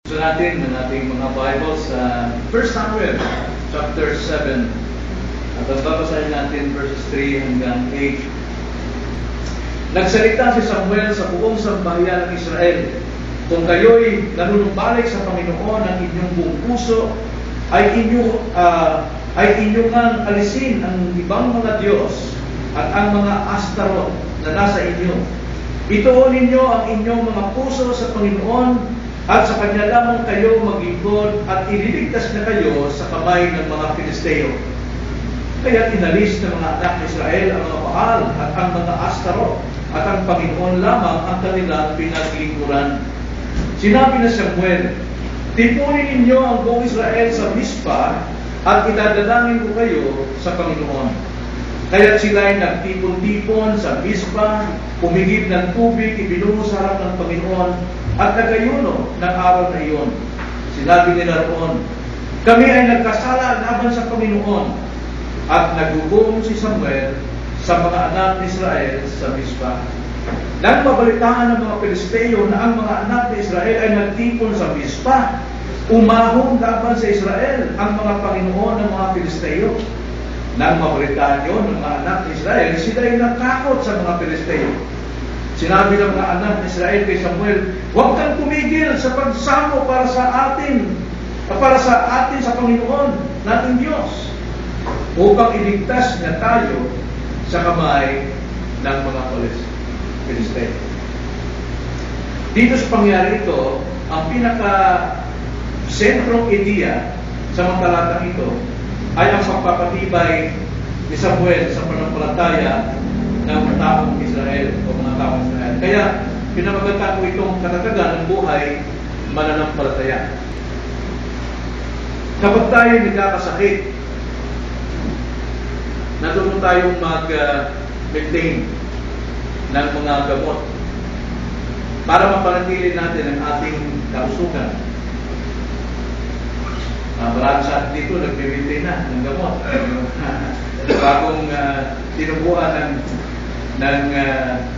So natin ng ating mga Bibles sa 1 Samuel chapter 7 at babasahin natin verses 3 hanggang 8. Nagsalita si Samuel sa buong sambahayan ng Israel, kung kayo'y nanunumbalik sa Panginoon ng inyong buong puso, ay inyong alisin ang ibang mga Diyos at ang mga Astarot na nasa inyo. Ituon ninyo ang inyong mga puso sa Panginoon, at sa Kanya lamang kayo maglingkod, at ililigtas na kayo sa kamay ng mga Filisteo. Kaya inalis ng mga anak ni Israel ang mga Baal at ang mga Astarot, at ang Panginoon lamang ang kanilang pinaglingkuran. Sinabi na Samuel, tipunin ninyo ang buong Israel sa Mispa, at idadalangin ko kayo sa Panginoon. Kaya sila'y nagtipon-tipon sa Mispa, pumigib ng tubig, ibinuhos sa harap ng Panginoon, at nagayuno ng araw na iyon. Sinabi nila roon, kami ay nagkasala laban sa Panginoon. At nagugong si Samuel sa mga anak ni Israel sa Mispa. Nang mabalitaan ng mga Filisteo na ang mga anak ni Israel ay nagtipon sa Mispa, umahon laban sa Israel ang mga Panginoon ng mga Filisteo. Nang mabalitaan yun ng mga anak ni Israel, sila ay natakot sa mga Filisteo. Sinabi ng mga anak ni Israel kay Samuel, huwag kang tumigil sa pagsamo para sa atin sa Panginoon nating Diyos, upang iligtas niya tayo sa kamay ng mga Filisteo. Dito sa pangyari ito, ang pinaka-sentrong ideya sa mga talatang ito ay ang pagpapatibay ni Samuel sa pananampalataya ng taong Israel o mga taong Israel. Kaya pinamagatan ko itong katatagan ng buhay mananampalataya. Kapag tayo nagkakasakit, natulong tayong mag-maintain ng mga gamot para mapanatili natin ang ating kalusugan. Marami sa atin dito nag-maintain na ng gamot. Bagong tinubuan ng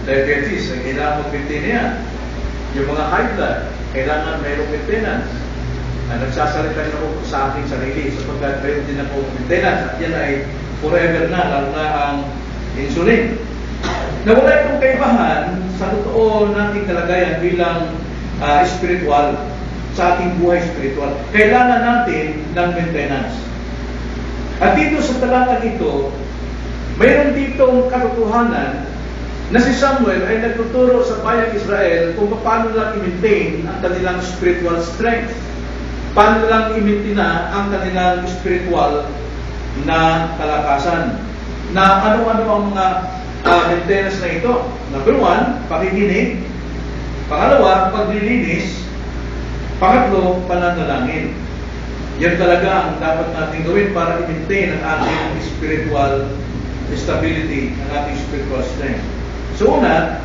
diabetes, ay kailangan mag-maintain niya. Yung mga high blood, kailangan mayroong maintenance. Nagsasalita rin ako sa aking sarili sapagkat mayroon din ako maintenance, at yan ay forever na, lalo na ang insulin. Nawala itong kaibahan sa totoo nating kalagayan bilang spiritual, sa ating buhay spiritual. Kailangan natin ng maintenance. At dito sa talatang ito, mayroon ditong katotohanan na si Samuel ay nagtuturo sa bayang Israel kung paano lang i-maintain ang kanilang spiritual strength. Paano lang i-maintain ang kanilang spiritual na kalakasan. Na ano-ano ang mga maintenance na ito. Number 1, pakikinig. Pangalawa, paglilinis. Pangatlo, pananalangin. Yan talaga ang dapat natin gawin para i-maintain ang ating spiritual stability, ang ating spiritual strength. So una,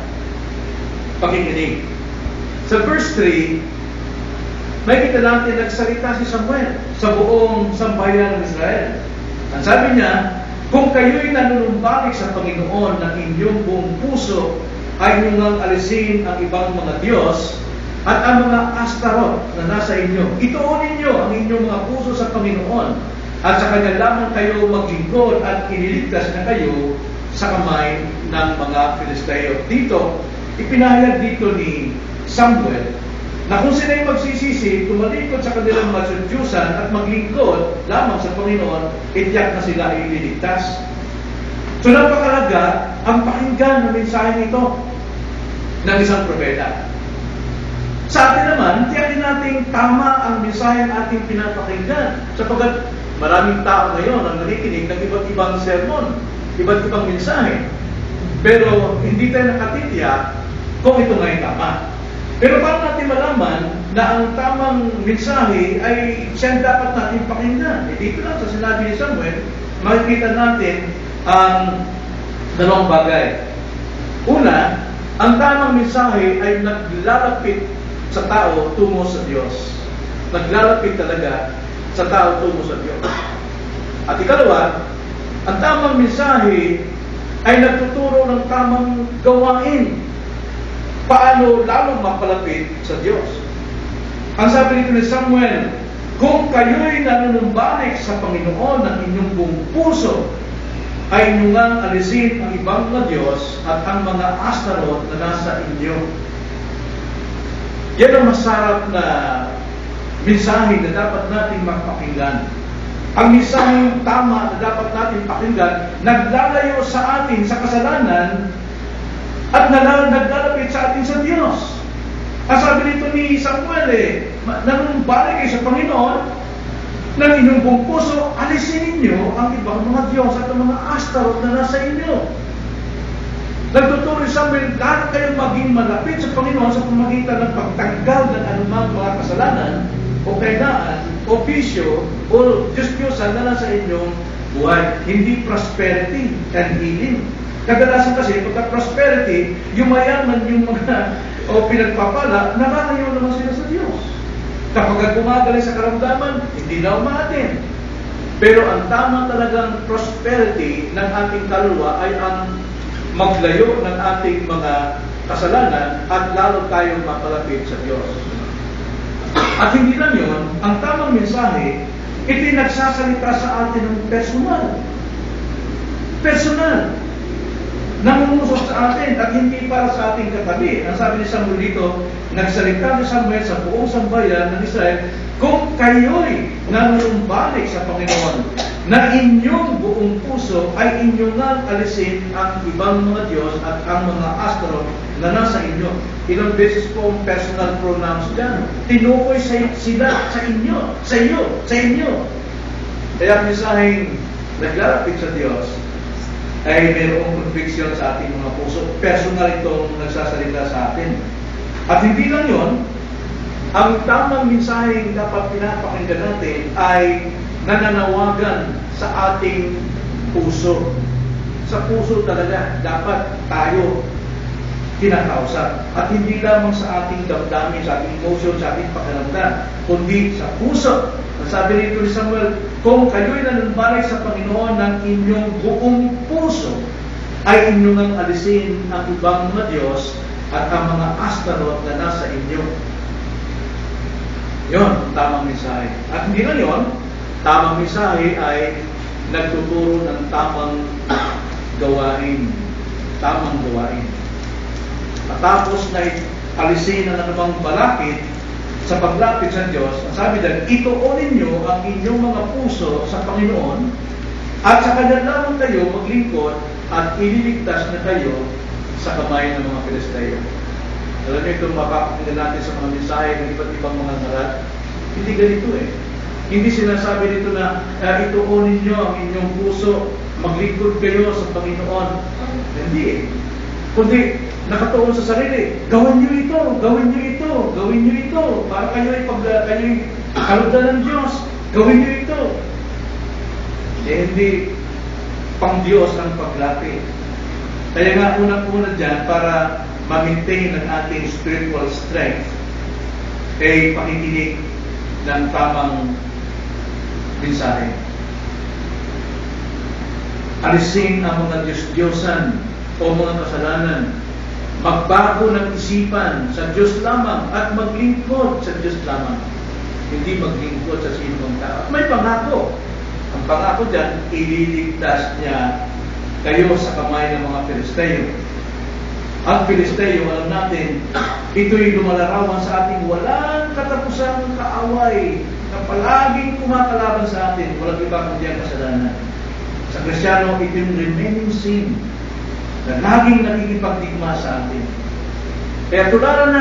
pakikinig. Sa verse 3, may kita natin nagsalita si Samuel sa buong sambahayan ng Israel. Ang sabi niya, kung kayo'y nanunumbalik sa Panginoon ng inyong buong puso, ay inyong alisin ang ibang mga Diyos at ang mga Astarot na nasa inyo. Ituon ninyo ang inyong mga puso sa Panginoon, at sa Kanya lamang kayo maglingkod, at iniligtas na kayo sa kamay ng mga Filisteo. Dito, ipinahayag dito ni Samuel na kung sila'y magsisisi, tumalikod sa kanilang masudyusan at maglingkod lamang sa Panginoon, itiyak na sila ay ililigtas. So napakalaga ang pakinggan ng mensahe nito ng isang propeta. Sa atin naman, tiyakin natin tama ang mensahe ng ating pinapakinggan, sapagkat maraming tao ngayon ang nakikinig ng iba't ibang sermon, iba't ibang mensahe. Pero hindi tayo nakatitiyak kung ito nga ay tama. Pero paano natin malaman na ang tamang mensahe ay siyang dapat natin pakinggan? Dito lang sa sinabi ni Samuel, makikita natin ang dalawang bagay. Una, ang tamang mensahe ay naglalapit sa tao tungo sa Diyos. Naglalapit talaga sa tao tungo sa Diyos. At ikalawa, ang tamang mensahe ay nagtuturo ng tamang gawain paano lalong mapalapit sa Diyos. Ang sabi nito ni Samuel, kung kayo'y nanunumbalik sa Panginoon ng inyong buong puso, ay inyo ngang alisin ang ibang mga Diyos at ang mga Astarot na nasa inyo. Yan ang masarap na mensahe na dapat natin magpakinggan. Ang mensaheng tama na dapat natin pakinggan, naglalayo sa atin sa kasalanan at naglalapit sa atin sa Diyos. Ang sabi nito ni Samuel, nanunumbalik kayo sa Panginoon ng inyong buong puso, alisin ninyo ang ibang mga Diyos at ang mga Astarot na nasa inyo. Nagtuturo Samuel, lahat kayong maging malapit sa Panginoon sa pamagitan ng pagtanggal ng anumang mga kasalanan o kainaan o bisyo o Diyos-Diyosan na nasa inyong buhay. Hindi prosperity and healing. Kadalasan kasi, pagka prosperity, yung mayaman, yung mga o pinagpapala, nakakayo naman sila sa Diyos. Kapag gumagaling sa karamdaman, hindi na umatin. Pero ang tama talagang prosperity ng ating kaluluwa ay ang maglayo ng ating mga kasalanan at lalo tayong mapalapit sa Diyos. At hindi lang yun, ang tamang mensahe, ito'y nagsasalita sa atin ng personal. Personal. Nangungusos sa atin at hindi para sa ating katabi. Ang sabi ni Samuel dito, nagsalita ni Samuel sa buong sambayan ng Israel, kung kayo'y nanunumbalik sa Panginoon na inyong buong puso ay inyong nga alisin ang ibang mga Diyos at ang mga Astarot na nasa inyo. Ilang beses po ang personal pronouns dyan. Tinukoy sila sa inyo, sa iyo, sa inyo. Kaya mensaheng naglalapit sa Diyos ay mayroong conviction sa ating mga puso. Personal itong nagsasalita sa atin. At hindi lang yon, ang tamang mensaheng dapat pinapakinggan natin ay nananawagan sa ating puso. Sa puso talaga dapat tayo kinakausap. At hindi lamang sa ating damdamin, sa ating emotion, sa ating pakiramdam, kundi sa puso. Ang sabi nito ni Samuel, kung kayo'y nanumbalik sa Panginoon ng inyong buong puso, ay inyong ang alisin ang ibang mga Diyos at ang mga Astarot na nasa inyo. Yon, tamang mensahe. At hindi na yon, tamang mensahe ay nagtuturo ng tamang gawain. Tamang gawain. At tapos na alisin ang anumang balakid sa paglapit sa Diyos, ang sabi dahil, ituunin nyo ang inyong mga puso sa Panginoon at sa Kanya lamang kayo maglingkod at ililigtas na kayo sa kamay ng mga Pilisteo. Alam niyo itong mapapakinggan natin sa mga mensahe ng iba't ibang mga ngaral, hindi ganito Hindi sinasabi dito na ituunin nyo ang inyong puso, maglingkod kayo sa Panginoon. Hindi kundi nakatuon sa sarili, gawin nyo ito, gawin nyo ito, gawin nyo ito, para kayo'y kalugdan ng Diyos, gawin nyo ito. Hindi pang Diyos ang paglapit. Kaya nga unang-una dyan, para ma-maintain ang ating spiritual strength, ay pakikinig ng tamang mensahe. Alisin ang mga Diyos-Diyosan o mga kasalanan, magbago ng isipan sa Diyos lamang at maglingkod sa Diyos lamang. Hindi maglingkod sa sinumang tao. May pangako. Ang pangako dyan, ililigtas niya kayo sa kamay ng mga Pilisteo. Ang Pilisteo, alam natin, ito'y lumalarawan sa ating walang katapusang kaaway na palaging kumakalaban sa atin, walang iba kundi ang kasalanan. Sa Kristiyano, ito yung remaining sin na laging nakikipagdigma sa atin. Kaya tularan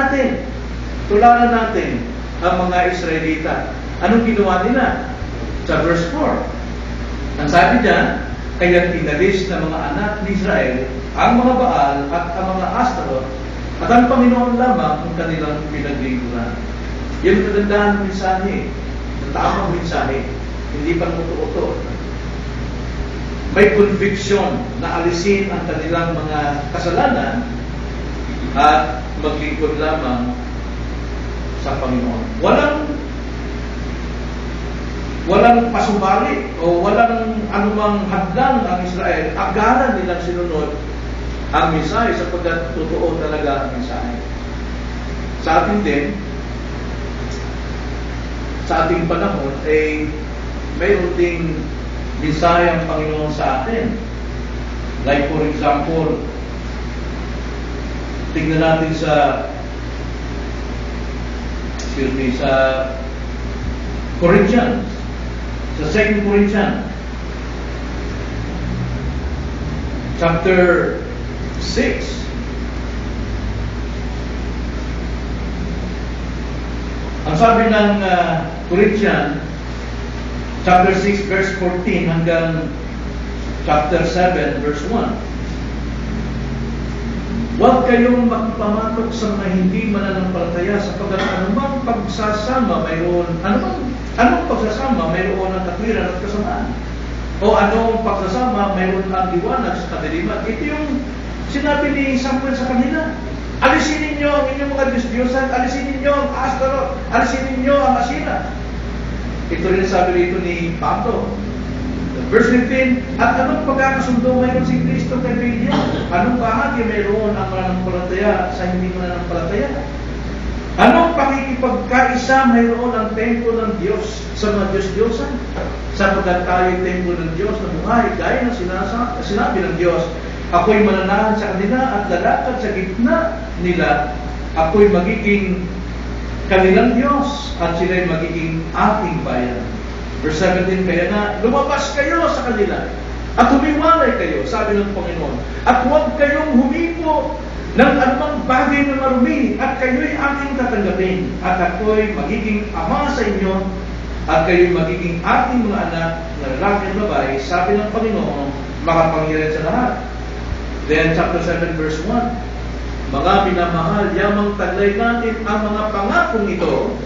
natin ang mga Israelita. Anong ginawa nila? Sa verse 4. Ang sabi diyan, kaya inalis ng mga anak ni Israel ang mga Baal at ang mga Astarot at ang Panginoon lamang ang kanilang pinaglingkuran. Yan ang kagandahan ng mensahe. Ang tamang mensahe. Hindi pang uto-uto. May conviction na alisin ang kanilang mga kasalanan at maglingkod lamang sa Panginoon. Walang pasubali o walang anumang hadlang ang Israel. Agaran nilang sinunod ang mensahe sapagkat totoo talaga ang mensahe. Sa atin din, sa ating panahon ay mayroon ding mensahe ang Panginoon sa atin. Like for example, tingnan natin sa Corinthians, sa 2 Corinthians chapter 6. Ang sabi ng Corinthians chapter 6 verse 14 hanggang chapter 7 verse 1. Huwag kayong magpamatok sa mga hindi mananampalataya sapagkat anumang pagsasama mayroon anong pagsasama mayroon ang katwiran at kasamaan. O anong pagsasama mayroon ang liwanag sa kadiliman. Ito yung sinabi ni Samuel sa kanila. Alisin ninyo ang inyong mga Diyos-Diyosan, alisin ninyo ang Astaroth, alisin ninyo ang Asira. Ito rin sabi rito ni Pablo. Verse 15, at anong pagkakasundo mayroon si Kristo kay Belial? Anong bahagi mayroon ang mananampalataya sa hindi mananampalataya? Anong pakikipagkaisa mayroon ang templo ng Diyos sa mga Diyos-Diyosan? Sapagkat tayo'y templo ng Diyos na buhay, gaya ng sinabi ng Diyos, ako'y mananahan sa kanila at lalakad sa gitna nila. Ako'y magiging kanilang Diyos at sila'y magiging ating bayan. Verse 17, kaya na lumabas kayo sa kanila at humiwalay kayo, sabi ng Panginoon. At huwag kayong humipo ng anumang bagay na marumi at kayo'y aking tatanggapin. At ako'y magiging ama sa inyo at kayo'y magiging ating mga anak na lalaki at babae, sabi ng Panginoon, makapangyarihan sa lahat. Then chapter 7 verse 1, mga minamahal, yamang taglay natin ang mga pangakong ito.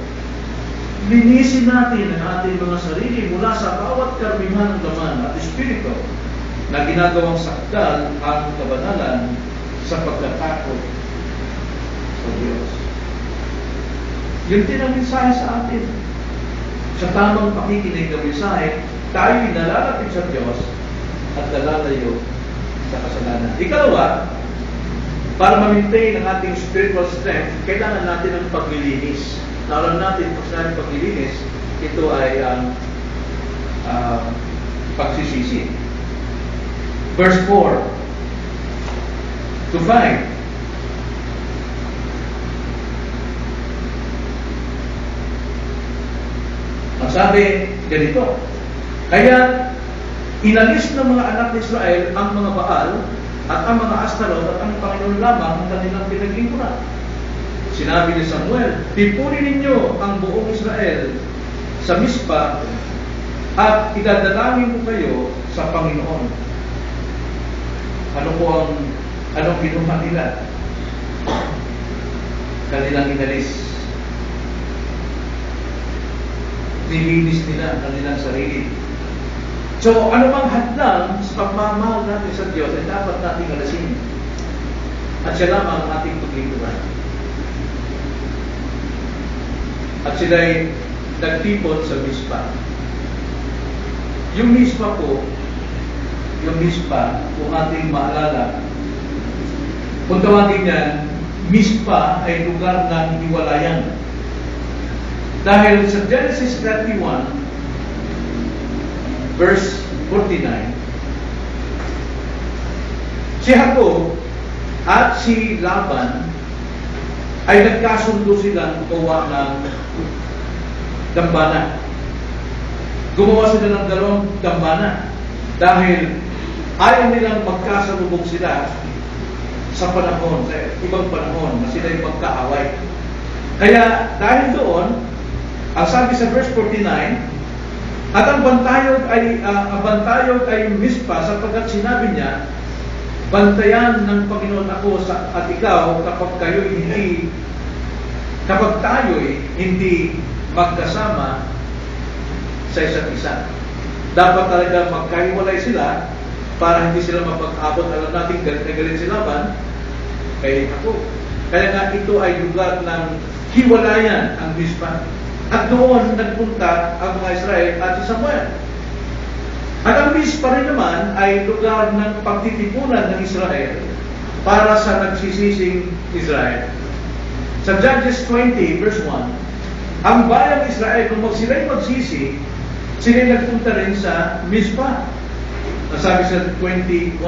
Linisin natin ang ating mga sarili mula sa bawat karamihan ng laman at espiritu na ginagawang sakdal ang kabanalan sa pagkatakot sa Diyos. Yun din ang mensahe sa atin. Sa tamang pakikinig ng mensahe, tayo'y nalalapit sa Diyos at nalalayo sa kasalanan. Ikalawa, para ma-maintain ang ating spiritual strength, kailangan natin ng paglilinis. Alam natin, kung saan paglilinis, ito ay ang pagsisisi. Verse 4 to 5. Ang sabi ganito, kaya inalis ng mga anak ni Israel ang mga Baal at ang mga Astaroth at ang Panginoon lamang ang kanilang pinaglingkuran. Sinabi ni Samuel, tipunin ninyo ang buong Israel sa Mispa at idadalangin ko kayo sa Panginoon. Anong ginawa nila? Kanilang inalis. Nilinis nila ang kanilang sarili. So, anumang hadlang sa pagmamahal natin sa Diyos ay dapat nating alasin. At siya lamang ang ating paglingkuran. At sila'y nagtipon sa Mispa. Yung Mispa kung ating maalala, kung tawagin niyan, Mispa ay lugar ng hiwalayan. Dahil sa Genesis 31, verse 49, si Jacob at si Laban ay nagkasundo silang gawa ng dambana. Gumawa sila ng dalawang dambana dahil ayaw nilang magkasalubong sila sa panahon, sa ibang panahon na sila yung magkaaway. Kaya dahil doon, ang sabi sa verse 49, at ang bantayog ay Mispa sapagkat sinabi niya, bantayan ng Panginoon ako at ikaw kapag tayo'y hindi magkasama sa isa't isa. Dapat talaga magkahiwalay sila para hindi sila mapag-abot. Alam natin, galit na galit si Laban kay ako. Kaya nga ito ay lugar ng hiwalayan ang Mispa. At doon nagpunta ang mga Israel at si Samuel. At ang Mispa rin naman ay lugar ng pagtitipunan ng Israel para sa nagsisising Israel. Sa Judges 20 verse 1, Ang bayang Israel, kung sila'y magsisi, sila'y nagpunta rin sa Mizpah. Nasabi sa 21,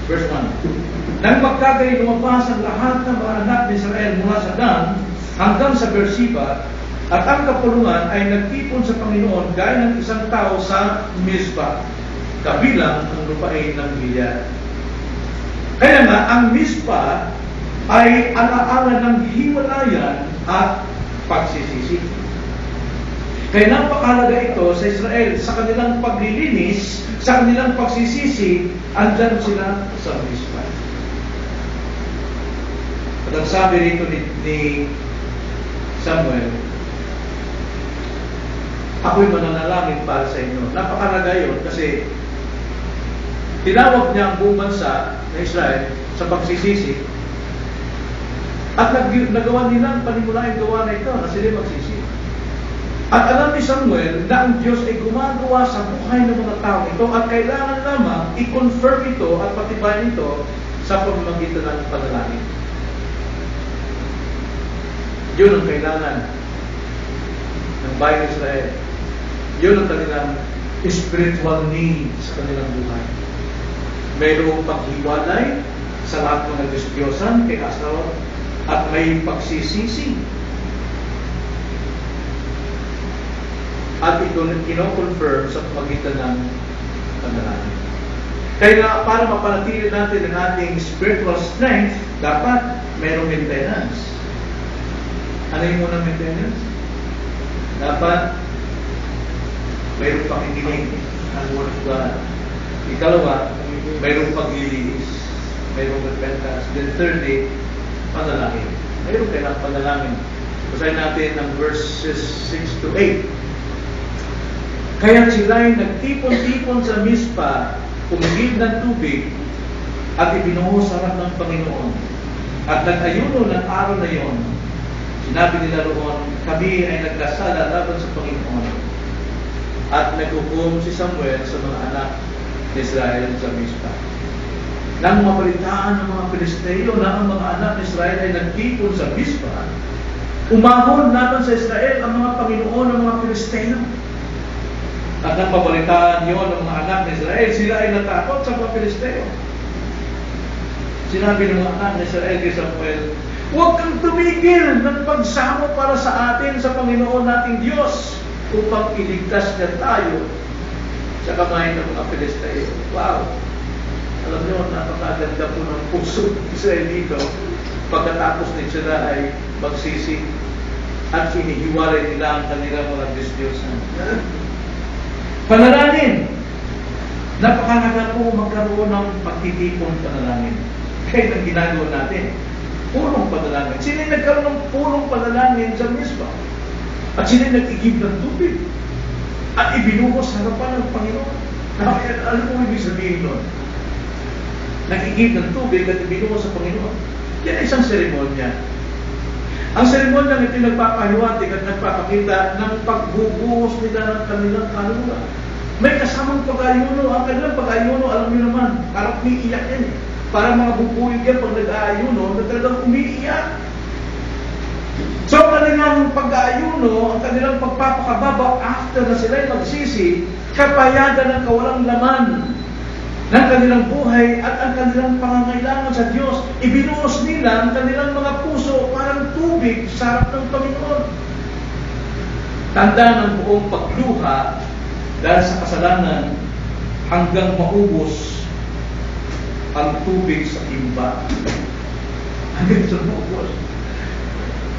verse 1. Nang magkagay lumabas ang lahat ng mga anak ni Israel mula sa Dan hanggang sa Beersheba, at ang kapulungan ay nagtipon sa Panginoon gaya ng isang tao sa Mizpah, kabilang ang lupain ng Gilead. Kaya nga, ang Mizpah ay alaala ng hiwalayan at pagsisisi. Kaya napakahalaga ito sa Israel, sa kanilang paglilinis, sa kanilang pagsisisi, andyan sila sa Mizpah. At ang sabi rito ni Samuel, ako'y mananalangin para sa inyo. Napakahalaga yun kasi tinawag niya ang buong bansa na Israel sa pagsisisi at nagawa nila ang panimulaing gawa na ito na sila magsisi. At alam ni Samuel na ang Diyos ay gumagawa sa buhay ng mga tao ito at kailangan lamang i-confirm ito at patibayin ito sa pamamagitan ng panalangin. Yun ang kailangan ng bayan ng Israel. Yun ang kanilang spiritual need sa kanilang buhay. Mayroong paghiwalay sa lahat ng Diyos-Diyosan kay Asawa at may pagsisisi. At ito kino-confirm sa pamagitan ng panalangin. Kaya para mapanatili natin ang ating spiritual strength, dapat mayroong maintenance. Ano yung unang maintenance? Dapat mayroong pakikinig ang Word of God. Ikalawa, mayroong paglilinis. Mayroong repentance. Then thirdly, panalangin. Mayroong kailangang panalangin. Basahin natin ang verses 6 to 8. Kaya sila'y nagtipon-tipon sa Mizpah, umigib ng tubig, at ibinuhos sa harap ng Panginoon. At nag-ayuno ng araw na iyon. Sinabi nila roon, kami ay nagkasala laban sa Panginoon. At naghukom si Samuel sa mga anak ni Israel sa Mizpah. Nang mabalitaan ng mga Pilisteo na ang mga anak ni Israel ay nagtipon sa Mizpah, umahon laban sa Israel ang mga Panginoon ng mga Pilisteo. At nang mabalitaan yun ng mga anak ni Israel, sila ay natakot sa mga Pilisteo. Sinabi ng mga anak ni Israel kay Samuel, huwag kang tumigil ng pagsamo para sa atin sa Panginoon nating Diyos upang iligtas niya tayo sa kamay ng mga Pilisteo. Wow! Alam niyo, napakaganda po ng puso ng Israelito pagkatapos ni sila ay magsisi at hinihiwalay nila ang kanilang mga Diyos-Diyosan. Panalangin! Napakahalaga po magkaroon ng pagtitipon panalangin. Kaya ang ginagawa natin, purong panalangin. Sila nagkaroon ng purong panalangin sa Mizpah. At sila nag-igib ng tubig. At ibinuhos sa harapan ng Panginoon. Alam mo ibig sabihin nun? Nag-igib ng tubig at ibinuhos sa Panginoon. Yan ay isang seremonya. Ang seremonya ng ito nagpapahiwatig at nagpapakita ng pagbubuhos nila ng kanilang kaluluwa. May kasamang pag-ayuno. Ang kanilang pag-ayuno, alam niyo naman, parang umiiyak yan eh. Parang mga bubulig yan pag nag-aayuno, na talagang umiiyak. So, ang kanilang pag-aayuno, ang kanilang pagpapakababa after na sila'y magsisi, kapayagan ng kawalang laman ng kanilang buhay at ang kanilang pangangailangan sa Diyos. Ibinuhos nila ang kanilang mga puso parang tubig sa harap ng Panginoon. Tanda ng buong pagluha dahil sa kasalanan hanggang maubos ang tubig sa timba. Hanggang sa maubos.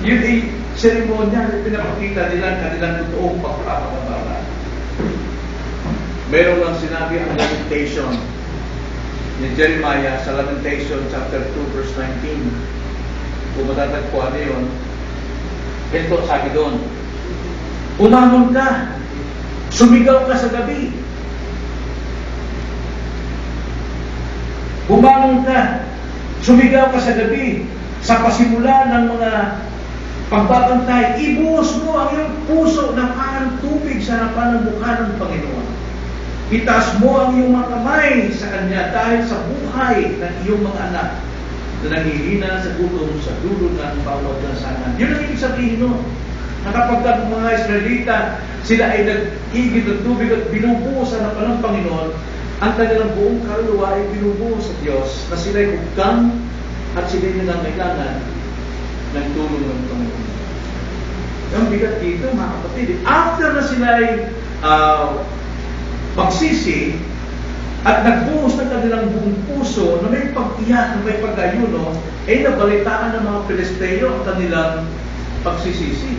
Yun ay seremonya na pinapakita nila ang kanilang totoong pagpapakababa. Meron lang sinabi ang lamentation ni Jeremiah sa Lamentation chapter 2 verse 19. Kung matatagpuan niyo yun, ito sabi doon, umamon ka, sumigaw ka sa gabi. Bumangon ka, sumigaw ka sa gabi, sa pasimula ng mga pagbabantay, ibuhos mo ang iyong puso ng parang tubig sa harapan ng mukha ng Panginoon. Itaas mo ang iyong mga kamay sa Kanya dahil sa buhay ng iyong mga anak na nanghihina sa gutom sa dulo ng bawat lansangan. Yun ang ibig sabihin nun. na kapag ang mga Israelita, sila ay nag-igid ng tubig at binubuhusan na pa ng Panginoon, ang kanilang buong kaluluwa ay binubuhos sa Diyos na sila ay hugdang at sila ay nangangailangan ng tulong ng Panginoon. Ang bigat dito, mga kapatid. After na sila ay magsisi at nagbuhos ng kanilang buong puso na may pag-iyak, na may pag-ayuno, ay nabalitaan ng mga Pilisteo ang kanilang pagsisisi.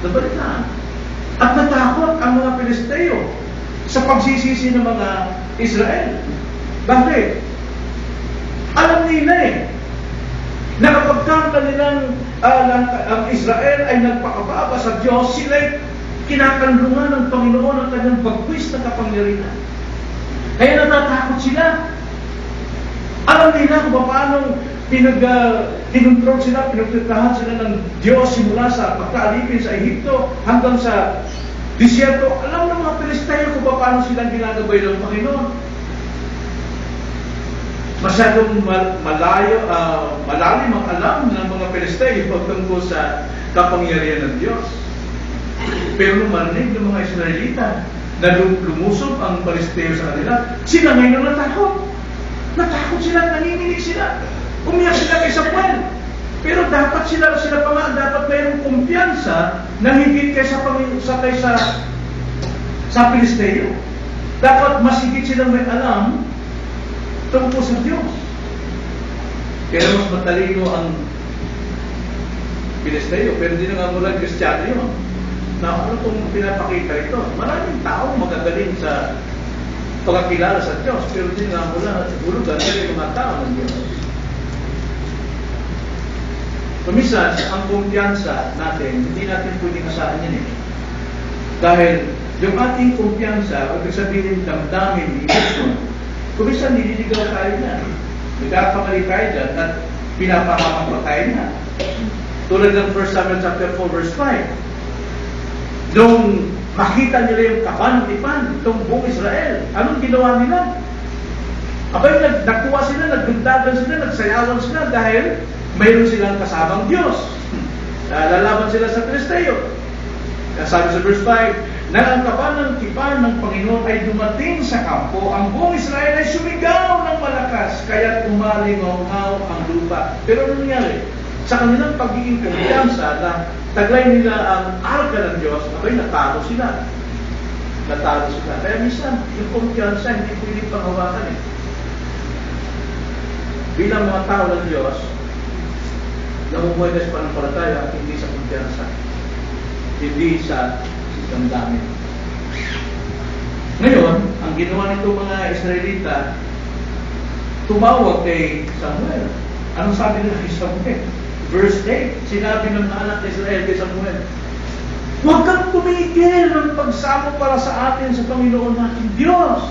Nabalitaan. At natakot ang mga Pilisteo sa pagsisisi ng mga Israel. Bakit? Alam nila na kapag ang kanilang ang Israel ay nagpakababa sa Diyos, sila'y kinakanlungan ng Panginoon ang kanyang bagwis na kapangyarihan. Kaya natatakot sila. Alam nila kung paano pinontrol sila, pinagtatahan sila ng Diyos simula sa pagkaalipin sa Ehipto hanggang sa disyerto. Alam ng mga Pilisteo kung paano silang ginagabay ng Panginoon. Masyadong malalim ang alam ng mga Pilisteo pagtungkol sa kapangyarihan ng Diyos. Pero nung marinig ng mga Israelita na lumusob ang Pilisteo sa kanila, sila ngayon natakot. Natakot sila, nanginginig sila. Umiyak sila kay Samuel. Pero dapat sila pa nga, dapat mayroong kumpiyansa na higit kaysa Pilisteo. Dapat mas higit silang may alam tungkol sa Diyos. Kaya mas matalino ang Pilisteo, pero hindi na nga mula Kristiyano yun. Na ano kung pinapakita ito? Maraming tao magagaling sa pagkakilala sa Diyos, pero hindi nga mula hulugan kasi mga tao ng Diyos. Kumisan, ang kumpiyansa natin, hindi natin pwedeng asahan yan Dahil yung ating kumpiyansa, o sabihin damdamin, emotion, kumisan nililigaw tayo na. Nagkakamali tayo dyan at pinapahamang pa tayo na. Tulad ng 1 Samuel chapter 4 verse 5. Nung makita nila yung kaban ng tipan, itong buong Israel, anong ginawa nila? Abay, nagkuha sila, nagbuntagan sila, nagsayawan sila dahil mayroon silang kasamang Diyos. Lalaban sila sa Pilisteo. Sabi sa verse 5, na ang kaban ng tipan ng Panginoon ay dumating sa kampo, ang buong Israel ay sumigaw ng malakas, kaya umalingaw ang lupa. Pero ano nangyari? Sa kanilang pagiging kumpiyansa na taglay nila ang arka ng Diyos, abay natalo sila. Natalo sila. Kaya minsan, yung kumpiyansa hindi pwedeng panghawakan Bilang mga tao ng Diyos, namumuhay na sa pananampalataya at hindi sa kumpiyansa. Hindi sa damdamin. Ngayon, ang ginawa nito mga Israelita, tumawag kay Samuel. Anong sabi nila kay Samuel? Verse 8, sinabi ng anak ng Israel kay Samuel, huwag kang tumigil ng pagsamo para sa atin sa Panginoon nating Diyos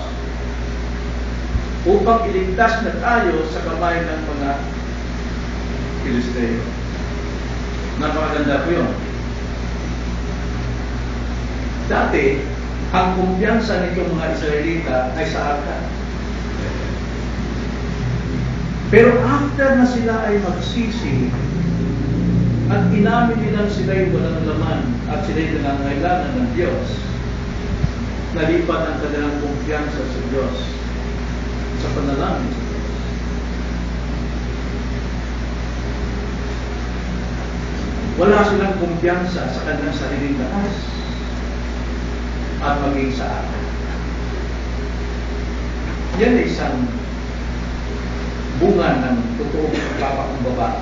upang iligtas na tayo sa kamay ng mga Pilisteo. Napakaganda po yun. Dati, ang kumpiyansa nitong mga Israelita ay sa arka. Pero after na sila ay magsisi at inamin nilang sila'y walang laman at sila'y nangangailangan ng Diyos, nalipat ang kanilang kumpiyansa sa Diyos sa panalangin sa Diyos. Wala silang kumpiyansa sa kanilang sariling lakas at maging sa akin. Yan ay isang bunga ng totoong pagpapakumbaba,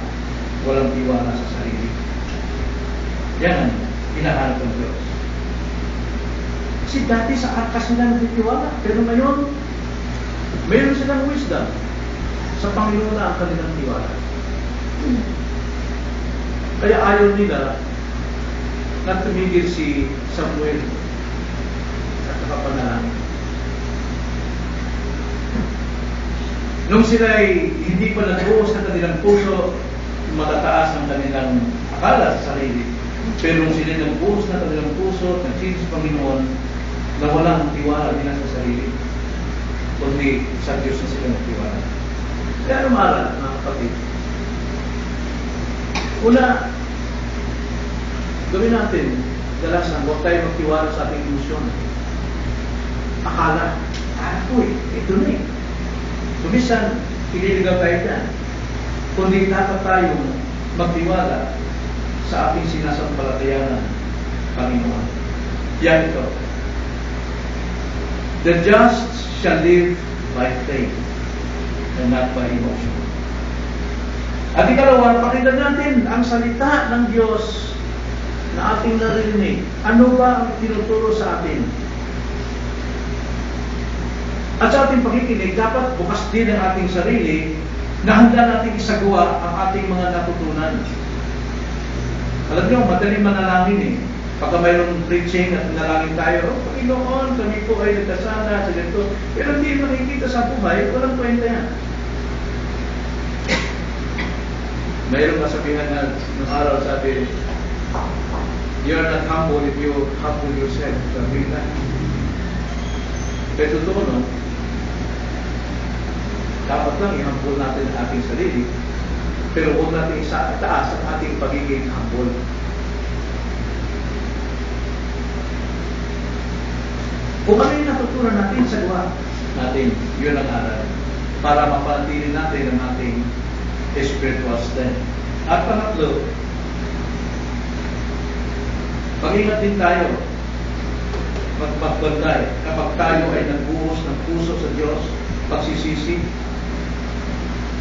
walang tiwala sa sarili. Yan ang hinahanap ng Diyos. Kasi dati sa arka sila nagtitiwala, pero ngayon, mayroon silang wisdom. Sa Panginoon na ang kanilang tiwala. Kaya ayaw nila na tumigil si Samuel sa kapanalangin. Nung sila ay hindi pa nagbuhos ng kanilang puso, matataas ang kanilang akala sa sarili. Pero nung sila nagbuhos ng kanilang puso, nagsisi sa Panginoon, na walang tiwala nila sa sarili, kundi sa Diyos na sila nagtiwala. Kaya lumaral, mga kapatid. Una, gawin natin, dalasan, huwag tayo magtiwala sa ating emosyon. Akala, ito na eh. Kumisan, ililigaw tayo dyan. Kundi dapat tayong magtiwala sa ating sinasampalatayanan, Panginoon. Yan ito. The just shall live by faith and not by emotion. At ikalawa, pakinggan natin ang salita ng Diyos na ating narinig. Ano ba ang tinuturo sa atin? At sa ating pakikinig, dapat bukas din ang ating sarili na handa natin isagawa ang ating mga natutunan. Alam niyo, madaling manalangin eh. Pagka mayroong preaching at nanalangin tayo, Panginoon, kami po ay nagkasala sa ganito. Pero hindi makikita sa buhay, walang kwenta yan. Mayroong kasabihan na nung araw sabi, you're not humble if you humble yourself. Sabi na. Pero totoo no, dapat lang i-humble natin ang ating sarili, pero huwag natin itaas ang ating pagiging humble. Kung ano yung natutunan natin sa gawa natin, yun ang aral. Para mapanatili natin ang ating spiritual stand. At pangatlo, pag-ingat din tayo, magpagbantay kapag tayo ay nagbuhos ng puso sa Diyos, pagsisisi,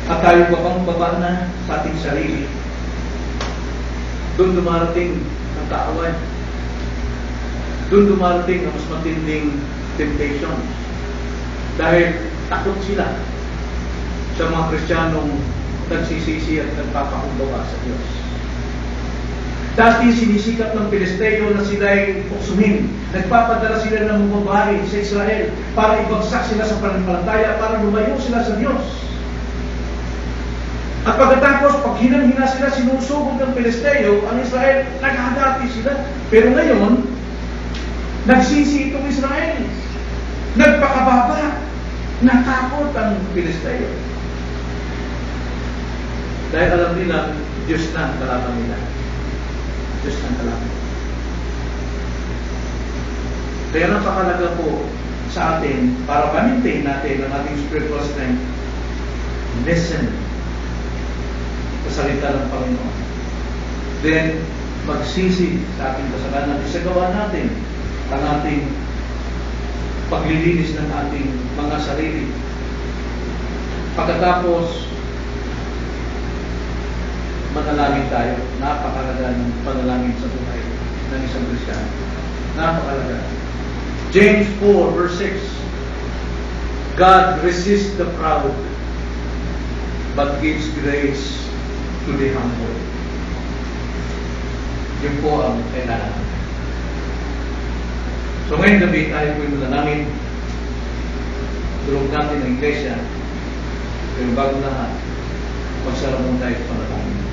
at tayo babang-baba na sa ating sarili. Doon dumarating ang kaaway. Doon dumarating ang mas matinding temptation. Dahil takot sila sa mga Kristiyanong nagsisisi at nagpapakumbaba sa Diyos. Dati sinisikap ng Pilisteo na sila'y uksuhin. Nagpapadala sila ng mga babae sa Israel para ibagsak sila sa pananampalataya, para lumayo sila sa Diyos. At pagkatapos, pag hinang-hina sila, sinusugod ng Pilisteo, ang Israel, naghahati sila. Pero ngayon, nagsisi itong Israel. Nagpakababa. Natakot ang Pilisteo. Dahil alam nila, Diyos na ang kalaban nila. Diyos na ang kalaban. Kaya napakalaga po sa atin, para ma-maintain natin ang ating spiritual strength, listen sa salita ng Panginoon. Then, magsisi sa ating kasalanan. Isagawa natin ang ating paglilinis ng ating mga sarili. Pagkatapos, manalangin tayo. Napakalaga ng panalangin sa buhay ng isang Kristiyano. Napakalaga. James 4 verse 6, God resists the proud but gives grace to the humble. Yun po ang kailangan. So ngayon gabi tayo po yung manalangin. Tulog natin ang iglesia. Pero bago lahat, magsarap tayo sa panalangin.